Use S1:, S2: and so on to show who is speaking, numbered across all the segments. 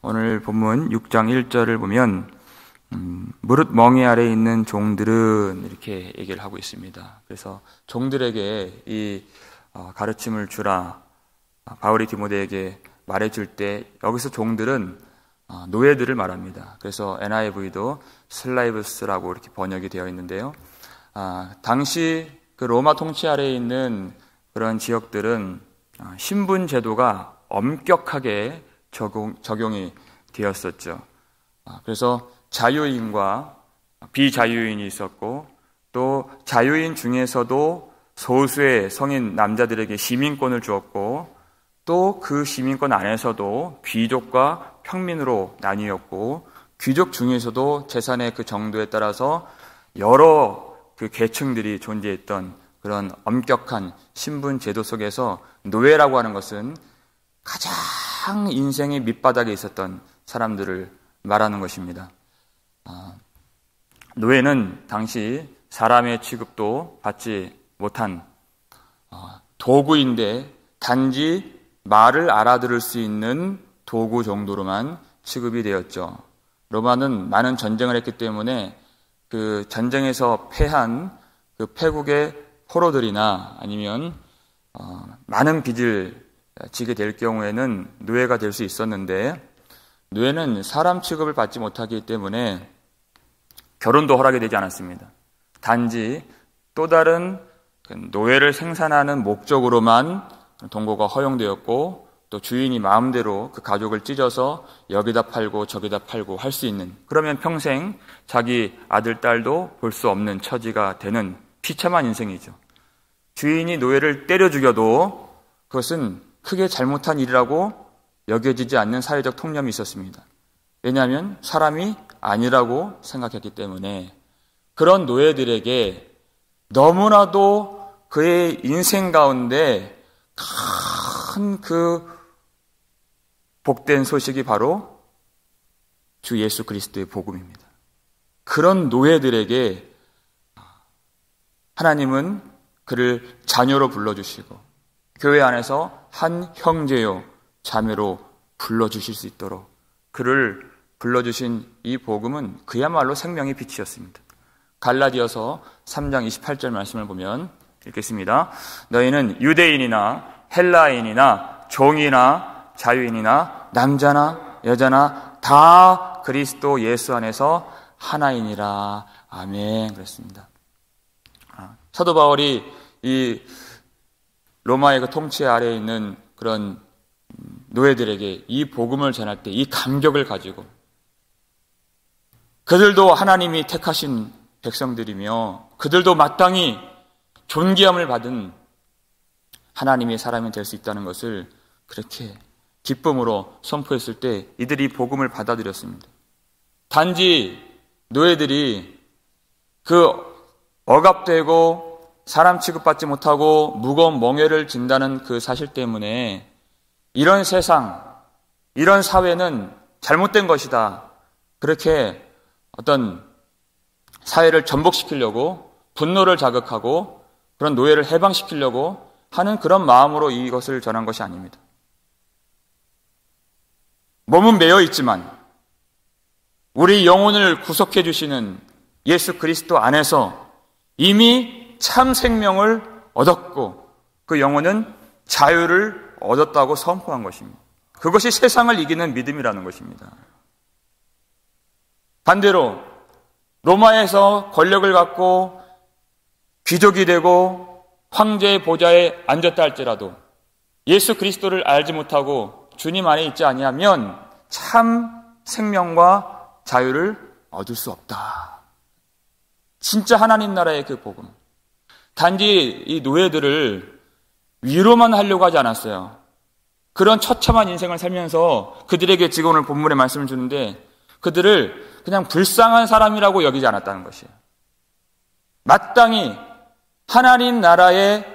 S1: 오늘 본문 6장 1절을 보면 무릇 멍에 아래에 있는 종들은 이렇게 얘기를 하고 있습니다. 그래서 종들에게 이 가르침을 주라, 바울이 디모데에게 말해줄 때 여기서 종들은 노예들을 말합니다. 그래서 NIV도 슬라이브스라고 이렇게 번역이 되어 있는데요. 당시 그 로마 통치 아래에 있는 그런 지역들은 신분 제도가 엄격하게 적용이 되었었죠. 그래서 자유인과 비자유인이 있었고, 또 자유인 중에서도 소수의 성인 남자들에게 시민권을 주었고, 또 그 시민권 안에서도 귀족과 평민으로 나뉘었고, 귀족 중에서도 재산의 그 정도에 따라서 여러 그 계층들이 존재했던 그런 엄격한 신분 제도 속에서 노예라고 하는 것은 가장 인생의 밑바닥에 있었던 사람들을 말하는 것입니다. 노예는 당시 사람의 취급도 받지 못한 도구인데 단지 말을 알아들을 수 있는 도구 정도로만 취급이 되었죠. 로마는 많은 전쟁을 했기 때문에 그 전쟁에서 패한 그 패국의 포로들이나 아니면 많은 빚을 지게 될 경우에는 노예가 될 수 있었는데, 노예는 사람 취급을 받지 못하기 때문에 결혼도 허락이 되지 않았습니다. 단지 또 다른 노예를 생산하는 목적으로만 동거가 허용되었고, 또 주인이 마음대로 그 가족을 찢어서 여기다 팔고 저기다 팔고 할 수 있는, 그러면 평생 자기 아들, 딸도 볼 수 없는 처지가 되는 비참한 인생이죠. 주인이 노예를 때려 죽여도 그것은 크게 잘못한 일이라고 여겨지지 않는 사회적 통념이 있었습니다. 왜냐하면 사람이 아니라고 생각했기 때문에. 그런 노예들에게 너무나도 그의 인생 가운데 큰 그 복된 소식이 바로 주 예수 그리스도의 복음입니다. 그런 노예들에게 하나님은 그를 자녀로 불러주시고 교회 안에서 한 형제요 자매로 불러주실 수 있도록 그를 불러주신 이 복음은 그야말로 생명의 빛이었습니다. 갈라디아서 3장 28절 말씀을 보면 읽겠습니다. 너희는 유대인이나 헬라인이나 종이나 자유인이나 남자나 여자나 다 그리스도 예수 안에서 하나이니라. 아멘. 그랬습니다. 사도 바울이 이 로마의 그 통치 아래에 있는 그런 노예들에게 이 복음을 전할 때 이 감격을 가지고, 그들도 하나님이 택하신 백성들이며 그들도 마땅히 존귀함을 받은 하나님의 사람이 될 수 있다는 것을 그렇게 기쁨으로 선포했을 때 이들이 복음을 받아들였습니다. 단지 노예들이 그 억압되고 사람 취급받지 못하고 무거운 멍에를 진다는 그 사실 때문에 이런 세상, 이런 사회는 잘못된 것이다, 그렇게 어떤 사회를 전복시키려고 분노를 자극하고 그런 노예를 해방시키려고 하는 그런 마음으로 이것을 전한 것이 아닙니다. 몸은 매여 있지만 우리 영혼을 구속해 주시는 예수 그리스도 안에서 이미 참 생명을 얻었고 그 영혼은 자유를 얻었다고 선포한 것입니다. 그것이 세상을 이기는 믿음이라는 것입니다. 반대로 로마에서 권력을 갖고 귀족이 되고 황제의 보좌에 앉았다 할지라도 예수 그리스도를 알지 못하고 주님 안에 있지 아니하면 참 생명과 자유를 얻을 수 없다. 진짜 하나님 나라의 그 복음. 단지 이 노예들을 위로만 하려고 하지 않았어요. 그런 처참한 인생을 살면서 그들에게 지금 오늘 본문의 말씀을 주는데 그들을 그냥 불쌍한 사람이라고 여기지 않았다는 것이에요. 마땅히 하나님 나라의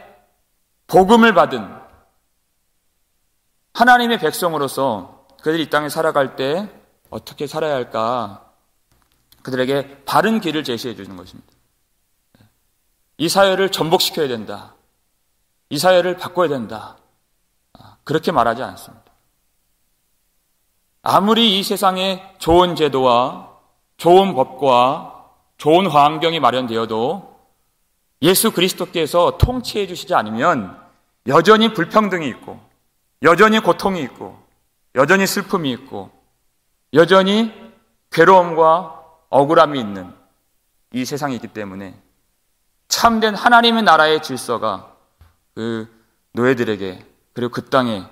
S1: 복음을 받은 하나님의 백성으로서 그들이 이 땅에 살아갈 때 어떻게 살아야 할까, 그들에게 바른 길을 제시해 주는 것입니다. 이 사회를 전복시켜야 된다. 이 사회를 바꿔야 된다. 그렇게 말하지 않습니다. 아무리 이 세상에 좋은 제도와 좋은 법과 좋은 환경이 마련되어도 예수 그리스도께서 통치해 주시지 않으면 여전히 불평등이 있고, 여전히 고통이 있고, 여전히 슬픔이 있고, 여전히 괴로움과 억울함이 있는 이 세상이 있기 때문에 참된 하나님의 나라의 질서가 그 노예들에게 그리고 그 땅에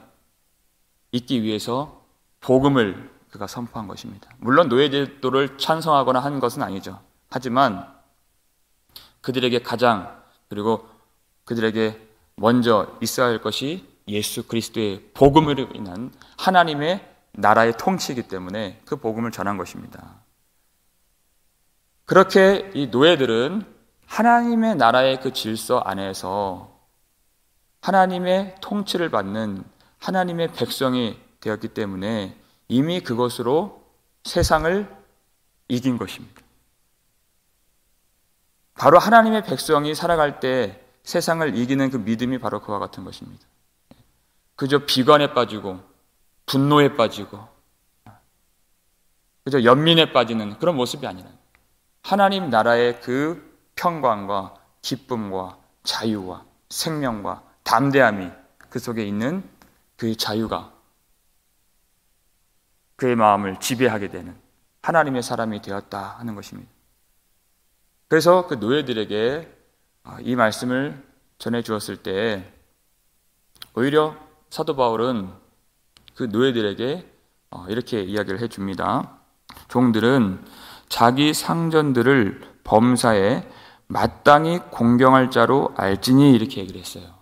S1: 있기 위해서 복음을 그가 선포한 것입니다. 물론 노예제도를 찬성하거나 한 것은 아니죠. 하지만 그들에게 가장 그리고 그들에게 먼저 있어야 할 것이 예수 그리스도의 복음으로 인한 하나님의 나라의 통치이기 때문에 그 복음을 전한 것입니다. 그렇게 이 노예들은 하나님의 나라의 그 질서 안에서 하나님의 통치를 받는 하나님의 백성이 되었기 때문에 이미 그것으로 세상을 이긴 것입니다. 바로 하나님의 백성이 살아갈 때 세상을 이기는 그 믿음이 바로 그와 같은 것입니다. 그저 비관에 빠지고 분노에 빠지고 그저 연민에 빠지는 그런 모습이 아니라 하나님 나라의 그 평강과 기쁨과 자유와 생명과 담대함이 그 속에 있는 그 자유가 그의 마음을 지배하게 되는 하나님의 사람이 되었다 하는 것입니다. 그래서 그 노예들에게 이 말씀을 전해 주었을 때 오히려 사도 바울은 그 노예들에게 이렇게 이야기를 해줍니다. 종들은 자기 상전들을 범사에 마땅히 공경할 자로 알지니 이렇게 얘기를 했어요.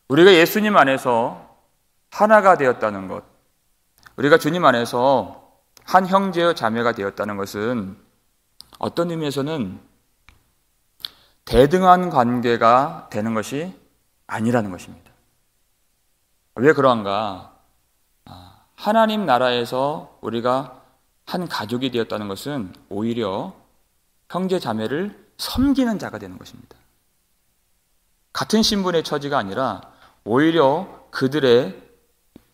S1: 우리가 예수님 안에서 하나가 되었다는 것, 우리가 주님 안에서 한 형제여 자매가 되었다는 것은 어떤 의미에서는 대등한 관계가 되는 것이 아니라는 것입니다. 왜 그러한가? 하나님 나라에서 우리가 한 가족이 되었다는 것은 오히려 형제 자매를 섬기는 자가 되는 것입니다. 같은 신분의 처지가 아니라 오히려 그들의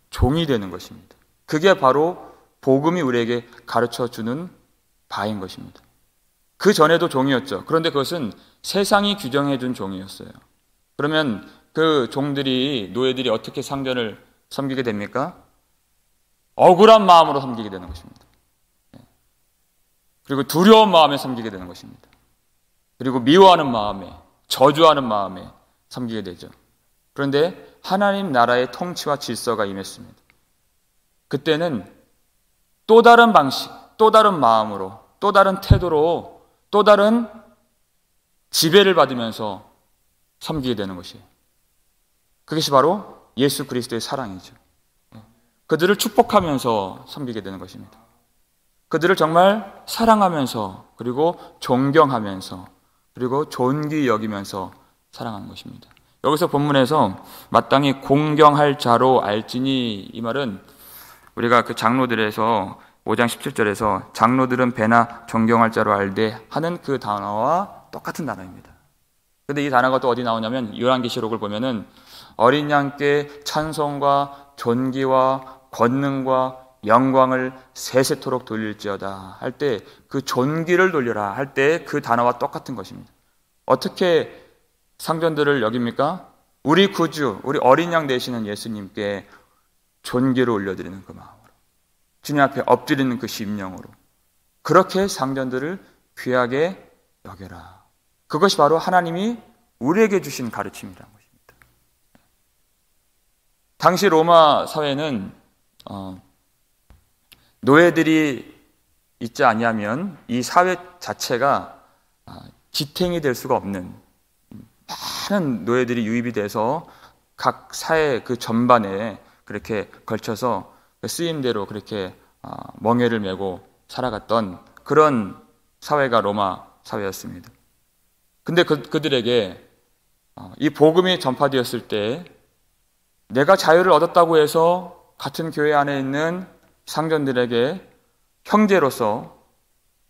S1: 종이 되는 것입니다. 그게 바로 복음이 우리에게 가르쳐주는 바인 것입니다. 그 전에도 종이었죠. 그런데 그것은 세상이 규정해준 종이었어요. 그러면 그 종들이, 노예들이 어떻게 상전을 섬기게 됩니까? 억울한 마음으로 섬기게 되는 것입니다. 그리고 두려운 마음에 섬기게 되는 것입니다. 그리고 미워하는 마음에, 저주하는 마음에 섬기게 되죠. 그런데 하나님 나라의 통치와 질서가 임했습니다. 그때는 또 다른 방식, 또 다른 마음으로, 또 다른 태도로, 또 다른 지배를 받으면서 섬기게 되는 것이에요. 그것이 바로 예수 그리스도의 사랑이죠. 그들을 축복하면서 섬기게 되는 것입니다. 그들을 정말 사랑하면서 그리고 존경하면서 그리고 존귀 여기면서 사랑하는 것입니다. 여기서 본문에서 마땅히 공경할 자로 알지니 이 말은 우리가 그 장로들에서 5장 17절에서 장로들은 배나 존경할 자로 알되 하는 그 단어와 똑같은 단어입니다. 그런데 이 단어가 또 어디 나오냐면 요한계시록을 보면은 어린 양께 찬송과 존귀와 권능과 영광을 세세토록 돌릴지어다 할 때 그 존귀를 돌려라 할 때 그 단어와 똑같은 것입니다. 어떻게 상전들을 여깁니까? 우리 구주, 우리 어린 양 되시는 예수님께 존귀를 올려드리는 그 마음으로, 주님 앞에 엎드리는 그 심령으로 그렇게 상전들을 귀하게 여겨라. 그것이 바로 하나님이 우리에게 주신 가르침이라는 것입니다. 당시 로마 사회는 노예들이 있지 아니하면 이 사회 자체가 지탱이 될 수가 없는 많은 노예들이 유입이 돼서 각 사회 그 전반에 그렇게 걸쳐서 쓰임대로 그렇게 멍에를 메고 살아갔던 그런 사회가 로마 사회였습니다. 근데 그들에게 이 복음이 전파되었을 때 내가 자유를 얻었다고 해서 같은 교회 안에 있는 상전들에게 형제로서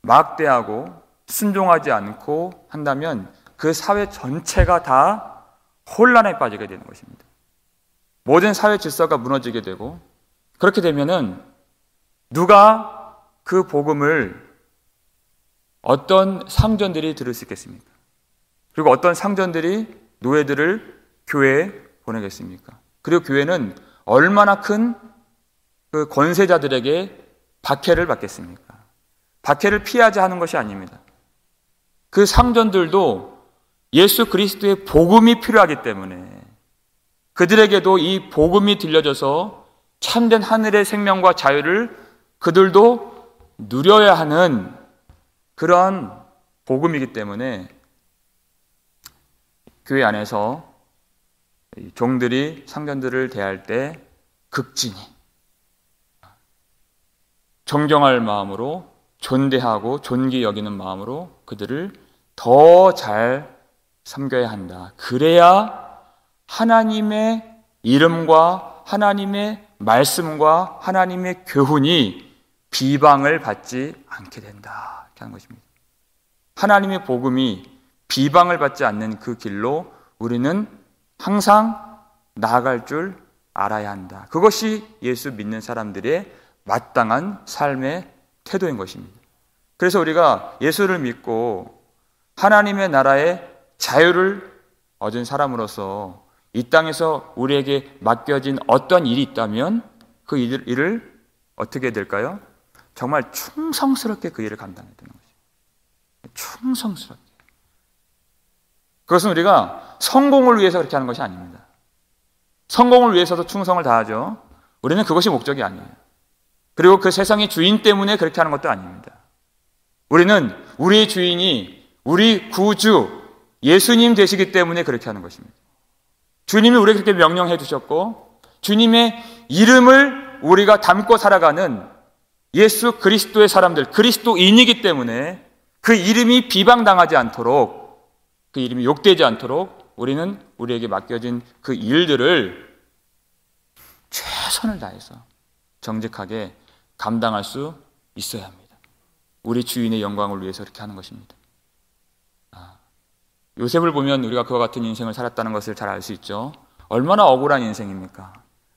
S1: 막대하고 순종하지 않고 한다면 그 사회 전체가 다 혼란에 빠지게 되는 것입니다. 모든 사회 질서가 무너지게 되고 그렇게 되면은 누가 그 복음을 어떤 상전들이 들을 수 있겠습니까? 그리고 어떤 상전들이 노예들을 교회에 보내겠습니까? 그리고 교회는 얼마나 큰 그 권세자들에게 박해를 받겠습니까? 박해를 피하자 하는 것이 아닙니다. 그 상전들도 예수 그리스도의 복음이 필요하기 때문에 그들에게도 이 복음이 들려져서 참된 하늘의 생명과 자유를 그들도 누려야 하는 그런 복음이기 때문에 교회 안에서 종들이 상전들을 대할 때 극진히 정정할 마음으로 존대하고 존귀 여기는 마음으로 그들을 더 잘 섬겨야 한다. 그래야 하나님의 이름과 하나님의 말씀과 하나님의 교훈이 비방을 받지 않게 된다. 이렇게 하는 것입니다. 하나님의 복음이 비방을 받지 않는 그 길로 우리는 항상 나아갈 줄 알아야 한다. 그것이 예수 믿는 사람들의 마땅한 삶의 태도인 것입니다. 그래서 우리가 예수를 믿고 하나님의 나라의 자유를 얻은 사람으로서 이 땅에서 우리에게 맡겨진 어떤 일이 있다면 그 일을 어떻게 될까요? 정말 충성스럽게 그 일을 감당해야 되는 것입니다. 충성스럽게. 그것은 우리가 성공을 위해서 그렇게 하는 것이 아닙니다. 성공을 위해서도 충성을 다하죠. 우리는 그것이 목적이 아니에요. 그리고 그 세상의 주인 때문에 그렇게 하는 것도 아닙니다. 우리는 우리의 주인이 우리 구주 예수님 되시기 때문에 그렇게 하는 것입니다. 주님이 우리에게 그렇게 명령해 주셨고 주님의 이름을 우리가 담고 살아가는 예수 그리스도의 사람들, 그리스도인이기 때문에 그 이름이 비방당하지 않도록, 그 이름이 욕되지 않도록 우리는 우리에게 맡겨진 그 일들을 최선을 다해서 정직하게 감당할 수 있어야 합니다. 우리 주인의 영광을 위해서 그렇게 하는 것입니다. 요셉을 보면 우리가 그와 같은 인생을 살았다는 것을 잘 알 수 있죠. 얼마나 억울한 인생입니까?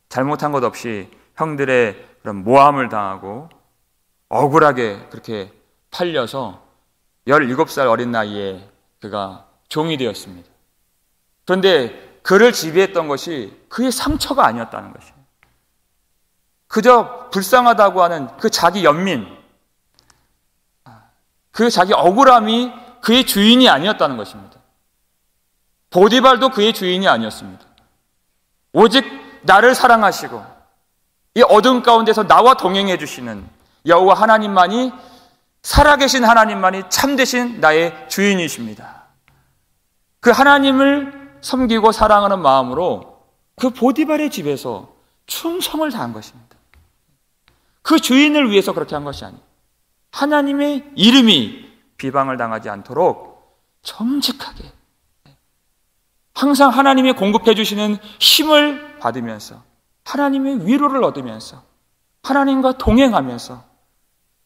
S1: 잘못한 것 없이 형들의 그런 모함을 당하고 억울하게 그렇게 팔려서 17살 어린 나이에 그가 종이 되었습니다. 그런데 그를 지배했던 것이 그의 상처가 아니었다는 것이에요. 그저 불쌍하다고 하는 그 자기 연민, 그 자기 억울함이 그의 주인이 아니었다는 것입니다. 보디발도 그의 주인이 아니었습니다. 오직 나를 사랑하시고 이 어둠 가운데서 나와 동행해 주시는 여호와 하나님만이, 살아계신 하나님만이 참되신 나의 주인이십니다. 그 하나님을 섬기고 사랑하는 마음으로 그 보디발의 집에서 충성을 다한 것입니다. 그 주인을 위해서 그렇게 한 것이 아니에요. 하나님의 이름이 비방을 당하지 않도록 정직하게 항상 하나님이 공급해 주시는 힘을 받으면서 하나님의 위로를 얻으면서 하나님과 동행하면서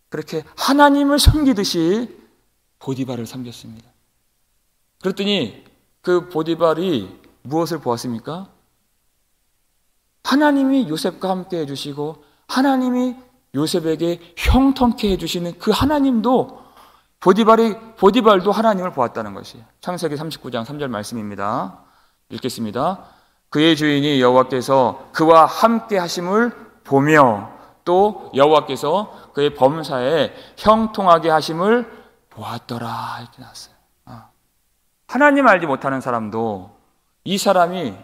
S1: 그렇게 하나님을 섬기듯이 보디발을 섬겼습니다. 그랬더니 그 보디발이 무엇을 보았습니까? 하나님이 요셉과 함께 해주시고 하나님이 요셉에게 형통케 해주시는 그 하나님도 보디발도 하나님을 보았다는 것이에요. 창세기 39장 3절 말씀입니다. 읽겠습니다. 그의 주인이 여호와께서 그와 함께 하심을 보며 또 여호와께서 그의 범사에 형통하게 하심을 보았더라. 이렇게 나왔어요. 하나님 알지 못하는 사람도 이 사람이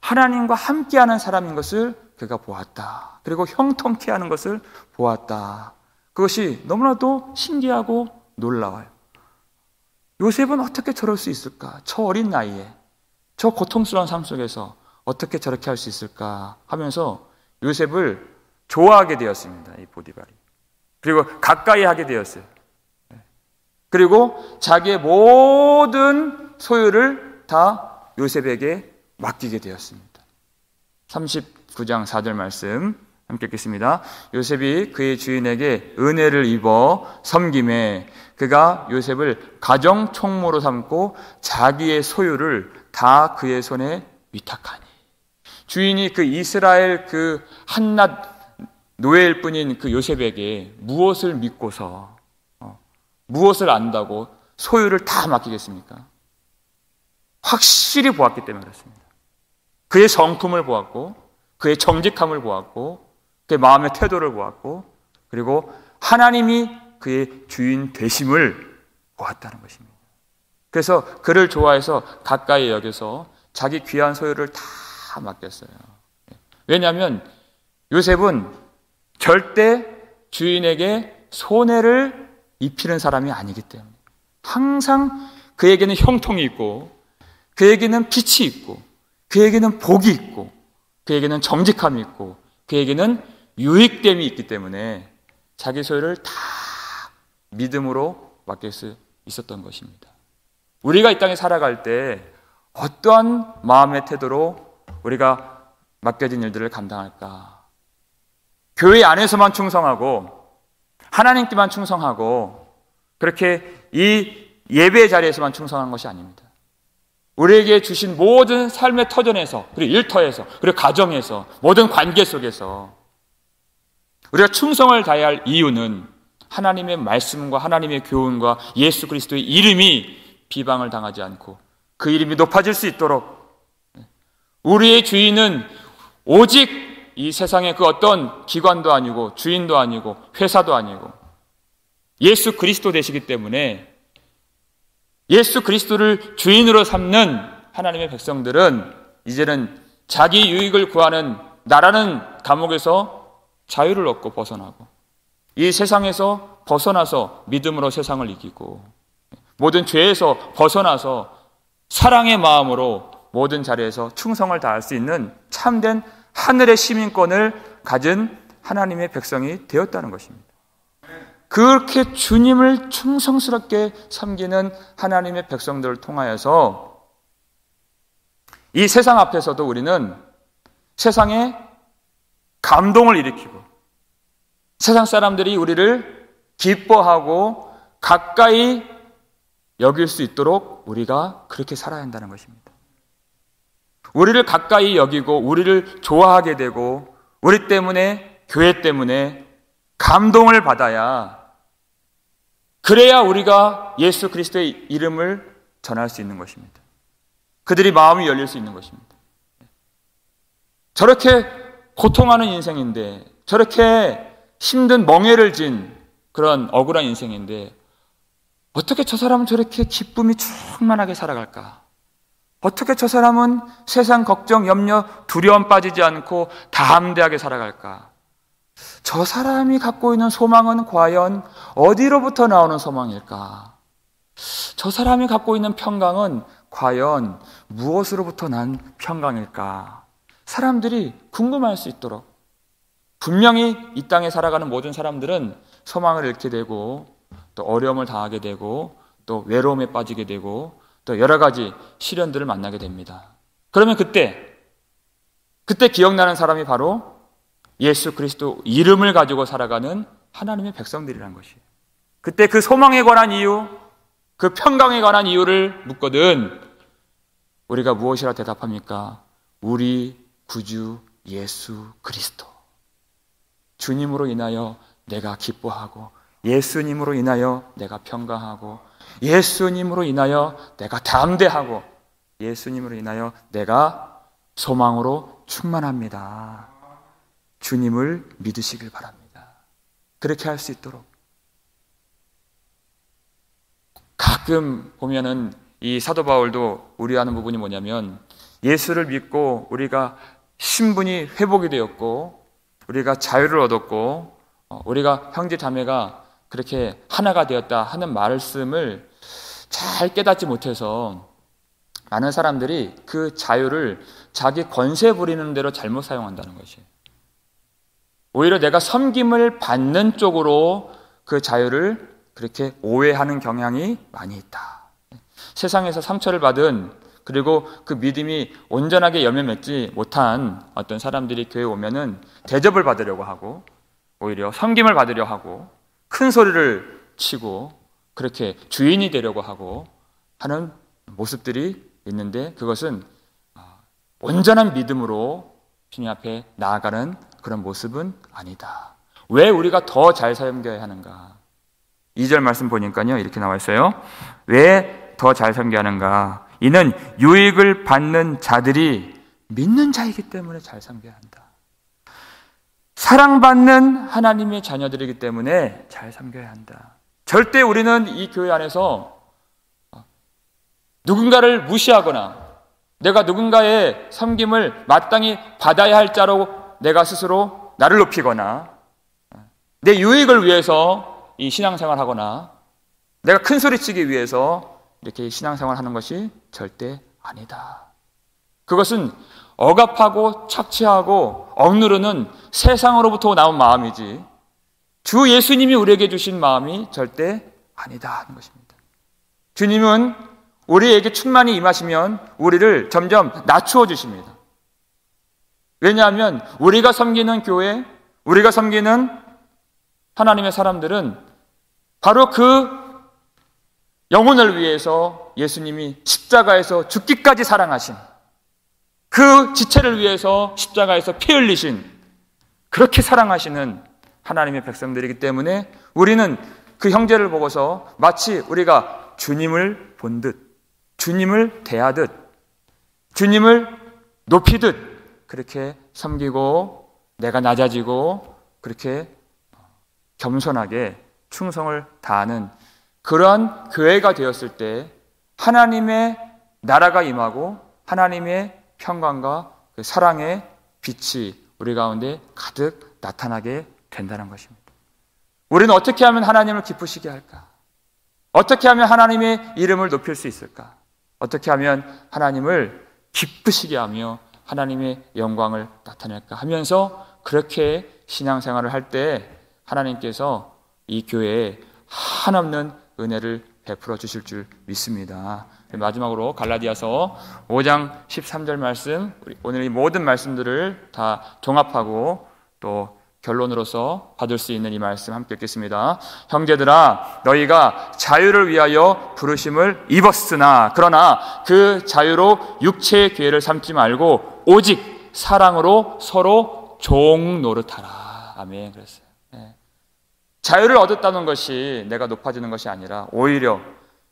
S1: 하나님과 함께하는 사람인 것을 그가 보았다. 그리고 형통케 하는 것을 보았다. 그것이 너무나도 신기하고 놀라워요. 요셉은 어떻게 저럴 수 있을까? 저 어린 나이에 저 고통스러운 삶 속에서 어떻게 저렇게 할 수 있을까 하면서 요셉을 좋아하게 되었습니다. 이 보디발이. 그리고 가까이 하게 되었어요. 그리고 자기의 모든 소유를 다 요셉에게 맡기게 되었습니다. 39장 4절 말씀 함께 읽겠습니다. 요셉이 그의 주인에게 은혜를 입어 섬김에 그가 요셉을 가정 총무로 삼고 자기의 소유를 다 그의 손에 위탁하니. 주인이 그 이스라엘 그 한낱 노예일 뿐인 그 요셉에게 무엇을 믿고서 무엇을 안다고 소유를 다 맡기겠습니까? 확실히 보았기 때문에 그렇습니다. 그의 성품을 보았고, 그의 정직함을 보았고, 그의 마음의 태도를 보았고, 그리고 하나님이 그의 주인 되심을 보았다는 것입니다. 그래서 그를 좋아해서 가까이 여겨서 자기 귀한 소유를 다 맡겼어요. 왜냐하면 요셉은 절대 주인에게 손해를 입히는 사람이 아니기 때문에 항상 그에게는 형통이 있고, 그에게는 빛이 있고, 그에게는 복이 있고, 그에게는 정직함이 있고, 그에게는 유익됨이 있기 때문에 자기 소유를 다 믿음으로 맡길 수 있었던 것입니다. 우리가 이 땅에 살아갈 때 어떠한 마음의 태도로 우리가 맡겨진 일들을 감당할까? 교회 안에서만 충성하고 하나님께만 충성하고 그렇게 이 예배의 자리에서만 충성한 것이 아닙니다. 우리에게 주신 모든 삶의 터전에서, 그리고 일터에서, 그리고 가정에서, 모든 관계 속에서 우리가 충성을 다해야 할 이유는 하나님의 말씀과 하나님의 교훈과 예수 그리스도의 이름이 비방을 당하지 않고 그 이름이 높아질 수 있도록, 우리의 주인은 오직 이 세상의 그 어떤 기관도 아니고 주인도 아니고 회사도 아니고 예수 그리스도 되시기 때문에 예수 그리스도를 주인으로 삼는 하나님의 백성들은 이제는 자기 유익을 구하는 나라는 감옥에서 자유를 얻고 벗어나고 이 세상에서 벗어나서 믿음으로 세상을 이기고 모든 죄에서 벗어나서 사랑의 마음으로 모든 자리에서 충성을 다할 수 있는 참된 하늘의 시민권을 가진 하나님의 백성이 되었다는 것입니다. 그렇게 주님을 충성스럽게 섬기는 하나님의 백성들을 통하여서 이 세상 앞에서도 우리는 세상에 감동을 일으키고 세상 사람들이 우리를 기뻐하고 가까이 여길 수 있도록 우리가 그렇게 살아야 한다는 것입니다. 우리를 가까이 여기고 우리를 좋아하게 되고 우리 때문에, 교회 때문에 감동을 받아야, 그래야 우리가 예수 그리스도의 이름을 전할 수 있는 것입니다. 그들이 마음이 열릴 수 있는 것입니다. 저렇게 고통하는 인생인데, 저렇게 힘든 멍해를 진 그런 억울한 인생인데 어떻게 저 사람은 저렇게 기쁨이 충만하게 살아갈까? 어떻게 저 사람은 세상 걱정, 염려, 두려움 빠지지 않고 담대하게 살아갈까? 저 사람이 갖고 있는 소망은 과연 어디로부터 나오는 소망일까? 저 사람이 갖고 있는 평강은 과연 무엇으로부터 난 평강일까? 사람들이 궁금할 수 있도록, 분명히 이 땅에 살아가는 모든 사람들은 소망을 잃게 되고 또 어려움을 당하게 되고 또 외로움에 빠지게 되고 또 여러 가지 시련들을 만나게 됩니다. 그러면 그때 기억나는 사람이 바로 예수 그리스도 이름을 가지고 살아가는 하나님의 백성들이라는 것이에요. 그때 그 소망에 관한 이유, 그 평강에 관한 이유를 묻거든 우리가 무엇이라 대답합니까? 우리 구주 예수 그리스도. 주님으로 인하여 내가 기뻐하고 예수님으로 인하여 내가 평강하고 예수님으로 인하여 내가 담대하고 예수님으로 인하여 내가 소망으로 충만합니다. 주님을 믿으시길 바랍니다. 그렇게 할 수 있도록. 가끔 보면은 이 사도 바울도 우려하는 부분이 뭐냐면 예수를 믿고 우리가 신분이 회복이 되었고 우리가 자유를 얻었고 우리가 형제 자매가 그렇게 하나가 되었다 하는 말씀을 잘 깨닫지 못해서 많은 사람들이 그 자유를 자기 권세 부리는 대로 잘못 사용한다는 것이에요. 오히려 내가 섬김을 받는 쪽으로 그 자유를 그렇게 오해하는 경향이 많이 있다. 세상에서 상처를 받은, 그리고 그 믿음이 온전하게 열매 맺지 못한 어떤 사람들이 교회에 오면은 대접을 받으려고 하고 오히려 섬김을 받으려 하고 큰 소리를 치고 그렇게 주인이 되려고 하고 하는 모습들이 있는데 그것은 온전한 믿음으로 주님 앞에 나아가는 그런 모습은 아니다. 왜 우리가 더 잘 섬겨야 하는가? 2절 말씀 보니까요, 이렇게 나와 있어요. 왜 더 잘 섬겨야 하는가? 이는 유익을 받는 자들이 믿는 자이기 때문에 잘 섬겨야 한다. 사랑받는 하나님의 자녀들이기 때문에 잘 섬겨야 한다. 절대 우리는 이 교회 안에서 누군가를 무시하거나 내가 누군가의 섬김을 마땅히 받아야 할 자로 내가 스스로 나를 높이거나 내 유익을 위해서 이 신앙생활을 하거나 내가 큰 소리치기 위해서 이렇게 신앙생활을 하는 것이 절대 아니다. 그것은 억압하고 착취하고 억누르는 세상으로부터 나온 마음이지 주 예수님이 우리에게 주신 마음이 절대 아니다 하는 것입니다. 주님은 우리에게 충만히 임하시면 우리를 점점 낮추어 주십니다. 왜냐하면 우리가 섬기는 교회, 우리가 섬기는 하나님의 사람들은 바로 그 영혼을 위해서 예수님이 십자가에서 죽기까지 사랑하신 그 지체를 위해서 십자가에서 피 흘리신 그렇게 사랑하시는 하나님의 백성들이기 때문에 우리는 그 형제를 보고서 마치 우리가 주님을 본 듯, 주님을 대하듯, 주님을 높이듯 그렇게 섬기고 내가 낮아지고 그렇게 겸손하게 충성을 다하는 그러한 교회가 되었을 때 하나님의 나라가 임하고 하나님의 평강과 그 사랑의 빛이 우리 가운데 가득 나타나게 된다는 것입니다. 우리는 어떻게 하면 하나님을 기쁘시게 할까? 어떻게 하면 하나님의 이름을 높일 수 있을까? 어떻게 하면 하나님을 기쁘시게 하며 하나님의 영광을 나타낼까 하면서 그렇게 신앙생활을 할 때 하나님께서 이 교회에 한없는 은혜를 베풀어 주실 줄 믿습니다. 마지막으로 갈라디아서 5장 13절 말씀, 오늘 이 모든 말씀들을 다 종합하고 또 결론으로서 받을 수 있는 이 말씀 함께 읽겠습니다. 형제들아, 너희가 자유를 위하여 부르심을 입었으나 그러나 그 자유로 육체의 기회를 삼지 말고 오직 사랑으로 서로 종 노릇하라. 아멘. 그랬어요. 네. 자유를 얻었다는 것이 내가 높아지는 것이 아니라 오히려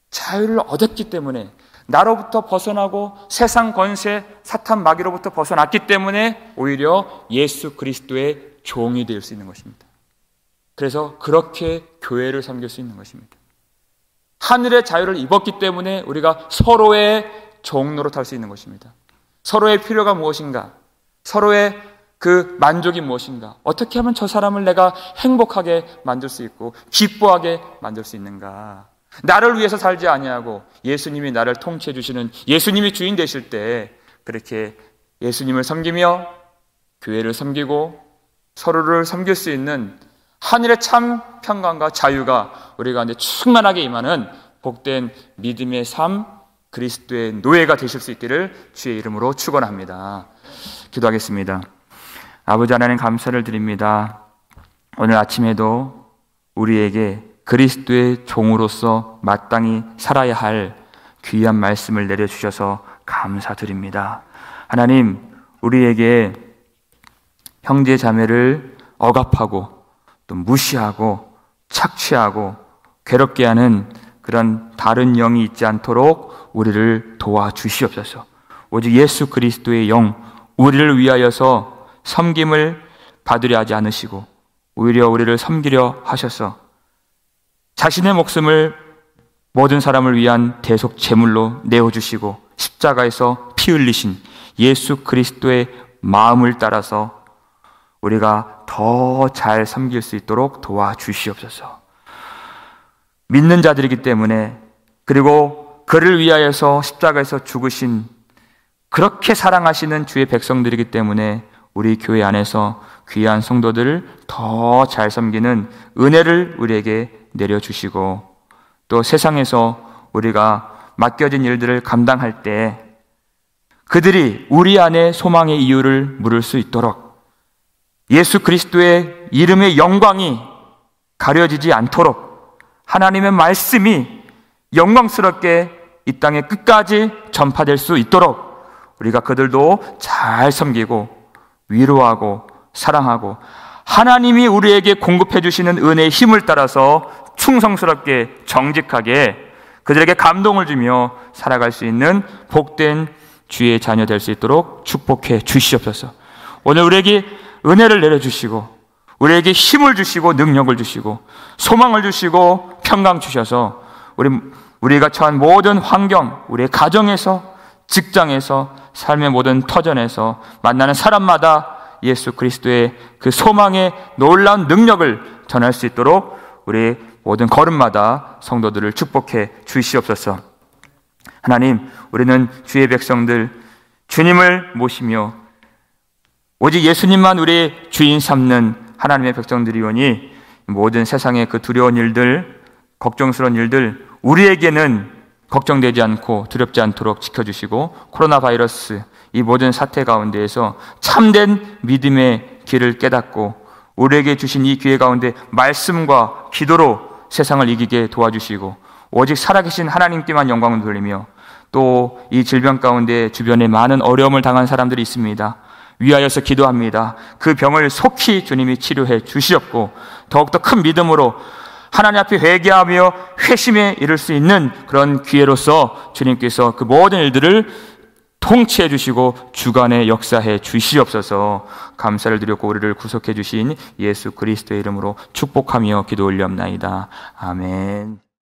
S1: 자유를 얻었기 때문에 나로부터 벗어나고 세상 권세, 사탄 마귀로부터 벗어났기 때문에 오히려 예수 그리스도의 종이 될 수 있는 것입니다. 그래서 그렇게 교회를 섬길 수 있는 것입니다. 하늘의 자유를 입었기 때문에 우리가 서로의 종노릇 할 수 있는 것입니다. 서로의 필요가 무엇인가? 서로의 그 만족이 무엇인가? 어떻게 하면 저 사람을 내가 행복하게 만들 수 있고 기뻐하게 만들 수 있는가? 나를 위해서 살지 아니하고 예수님이 나를 통치해 주시는 예수님이 주인 되실 때 그렇게 예수님을 섬기며 교회를 섬기고 서로를 섬길 수 있는 하늘의 참 평강과 자유가 우리 가운데 충만하게 임하는 복된 믿음의 삶, 그리스도의 노예가 되실 수 있기를 주의 이름으로 축원합니다. 기도하겠습니다. 아버지 하나님 감사를 드립니다. 오늘 아침에도 우리에게 그리스도의 종으로서 마땅히 살아야 할 귀한 말씀을 내려주셔서 감사드립니다. 하나님, 우리에게 형제 자매를 억압하고 또 무시하고 착취하고 괴롭게 하는 그런 다른 영이 있지 않도록 우리를 도와주시옵소서. 오직 예수 그리스도의 영, 우리를 위하여서 섬김을 받으려 하지 않으시고 오히려 우리를 섬기려 하셔서 자신의 목숨을 모든 사람을 위한 대속 제물로 내어주시고 십자가에서 피 흘리신 예수 그리스도의 마음을 따라서 우리가 더 잘 섬길 수 있도록 도와주시옵소서. 믿는 자들이기 때문에 그리고 그를 위하여서 십자가에서 죽으신 그렇게 사랑하시는 주의 백성들이기 때문에 우리 교회 안에서 귀한 성도들을 더 잘 섬기는 은혜를 우리에게 내려주시고 또 세상에서 우리가 맡겨진 일들을 감당할 때 그들이 우리 안에 소망의 이유를 물을 수 있도록 예수 그리스도의 이름의 영광이 가려지지 않도록 하나님의 말씀이 영광스럽게 이 땅에 끝까지 전파될 수 있도록 우리가 그들도 잘 섬기고 위로하고 사랑하고 하나님이 우리에게 공급해 주시는 은혜의 힘을 따라서 충성스럽게 정직하게 그들에게 감동을 주며 살아갈 수 있는 복된 주의 자녀 될 수 있도록 축복해 주시옵소서. 오늘 우리에게 은혜를 내려주시고 우리에게 힘을 주시고 능력을 주시고 소망을 주시고 평강 주셔서 우리가 처한 모든 환경, 우리의 가정에서, 직장에서, 삶의 모든 터전에서 만나는 사람마다 예수 그리스도의 그 소망의 놀라운 능력을 전할 수 있도록 우리 모든 걸음마다 성도들을 축복해 주시옵소서. 하나님, 우리는 주의 백성들, 주님을 모시며 오직 예수님만 우리의 주인 삼는 하나님의 백성들이오니 모든 세상의 그 두려운 일들, 걱정스러운 일들 우리에게는 걱정되지 않고 두렵지 않도록 지켜주시고 코로나 바이러스 이 모든 사태 가운데에서 참된 믿음의 길을 깨닫고 우리에게 주신 이 기회 가운데 말씀과 기도로 세상을 이기게 도와주시고 오직 살아계신 하나님께만 영광을 돌리며 또 이 질병 가운데 주변에 많은 어려움을 당한 사람들이 있습니다. 위하여서 기도합니다. 그 병을 속히 주님이 치료해 주시옵고 더욱더 큰 믿음으로 하나님 앞에 회개하며 회심에 이를 수 있는 그런 기회로서 주님께서 그 모든 일들을 통치해 주시고 주관에 역사해 주시옵소서. 감사를 드렸고 우리를 구속해 주신 예수 그리스도의 이름으로 축복하며 기도 올리옵나이다. 아멘.